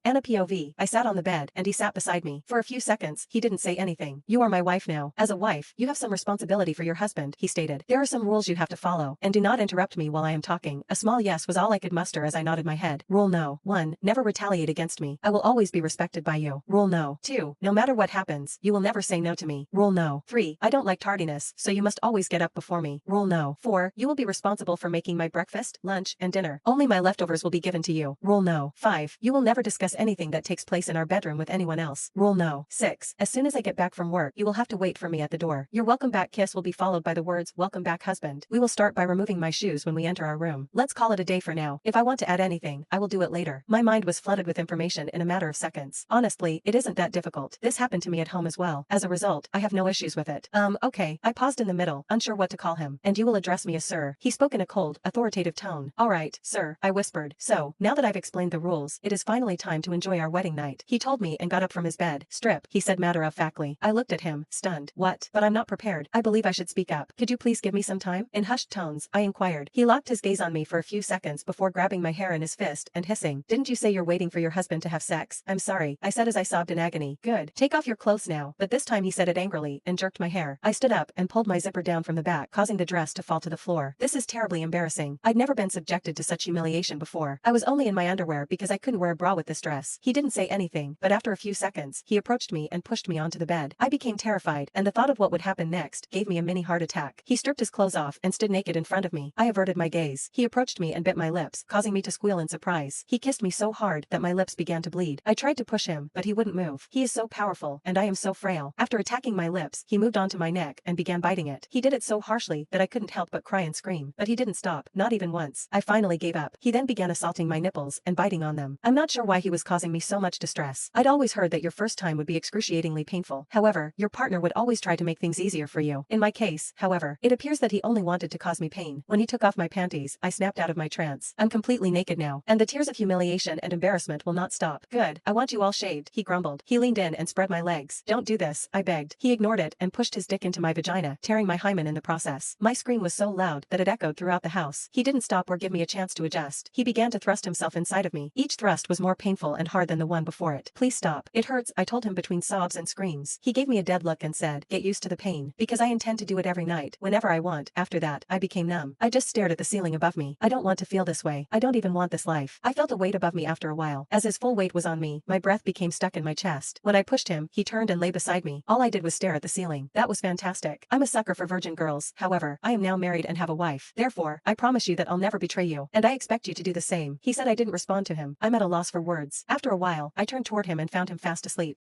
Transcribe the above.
Anna POV. I sat on the bed and he sat beside me. For a few seconds, he didn't say anything. You are my wife now. As a wife, you have some responsibility for your husband, he stated. There are some rules you have to follow, and do not interrupt me while I am talking. A small yes was all I could muster as I nodded my head. Rule no. 1. Never retaliate against me. I will always be respected by you. Rule no. 2. No matter what happens, you will never say no to me. Rule no. 3. I don't like tardiness, so you must always get up before me. Rule no. 4. You will be responsible for making my breakfast, lunch, and dinner. Only my leftovers will be given to you. Rule no. 5. You will never discuss anything that takes place in our bedroom with anyone else. Rule no. 6. As soon as I get back from work, you will have to wait for me at the door. Your welcome back kiss will be followed by the words, welcome back husband. We will start by removing my shoes when we enter our room. Let's call it a day for now. If I want to add anything, I will do it later. My mind was flooded with information in a matter of seconds. Honestly, it isn't that difficult. This happened to me at home as well. As a result, I have no issues with it. Okay. I paused in the middle, unsure what to call him. And you will address me as sir. He spoke in a cold, authoritative tone. All right, sir, I whispered. So, now that I've explained the rules, it is finally time to enjoy our wedding night. He told me and got up from his bed. Strip, he said matter-of-factly. I looked at him, stunned. What? But I'm not prepared. I believe I should speak up. Could you please give me some time? In hushed tones, I inquired. He locked his gaze on me for a few seconds before grabbing my hair in his fist and hissing. Didn't you say you're waiting for your husband to have sex? I'm sorry, I said as I sobbed in agony. Good. Take off your clothes now. But this time he said it angrily and jerked my hair. I stood up and pulled my zipper down from the back, causing the dress to fall to the floor. This is terribly embarrassing. I'd never been subjected to such humiliation before. I was only in my underwear because I couldn't wear a bra with this dress. He didn't say anything, but after a few seconds, he approached me and pushed me onto the bed. I became terrified, and the thought of what would happen next gave me a mini heart attack. He stripped his clothes off and stood naked in front of me. I averted my gaze. He approached me and bit my lips, causing me to squeal in surprise. He kissed me so hard that my lips began to bleed. I tried to push him, but he wouldn't move. He is so powerful, and I am so frail. After attacking my lips, he moved onto my neck and began biting it. He did it so harshly that I couldn't help but cry and scream, but he didn't stop, not even once. I finally gave up. He then began assaulting my nipples and biting on them. I'm not sure why he was causing me so much distress. I'd always heard that your first time would be excruciatingly painful. However, your partner would always try to make things easier for you. In my case, however, it appears that he only wanted to cause me pain. When he took off my panties, I snapped out of my trance. I'm completely naked now, and the tears of humiliation and embarrassment will not stop. Good. I want you all shaved, he grumbled. He leaned in and spread my legs. Don't do this, I begged. He ignored it and pushed his dick into my vagina, tearing my hymen in the process. My scream was so loud that it echoed throughout the house. He didn't stop or give me a chance to adjust. He began to thrust himself inside of me. Each thrust was more painful and hard than the one before it. Please stop. It hurts, I told him between sobs and screams. He gave me a dead look and said, get used to the pain, because I intend to do it every night, whenever I want. After that, I became numb. I just stared at the ceiling above me. I don't want to feel this way. I don't even want this life. I felt a weight above me after a while. As his full weight was on me, my breath became stuck in my chest. When I pushed him, he turned and lay beside me. All I did was stare at the ceiling. That was fantastic. I'm a sucker for virgin girls. However, I am now married and have a wife. Therefore, I promise you that I'll never betray you, and I expect you to do the same. He said I didn't respond to him. I'm at a loss for words. After a while, I turned toward him and found him fast asleep.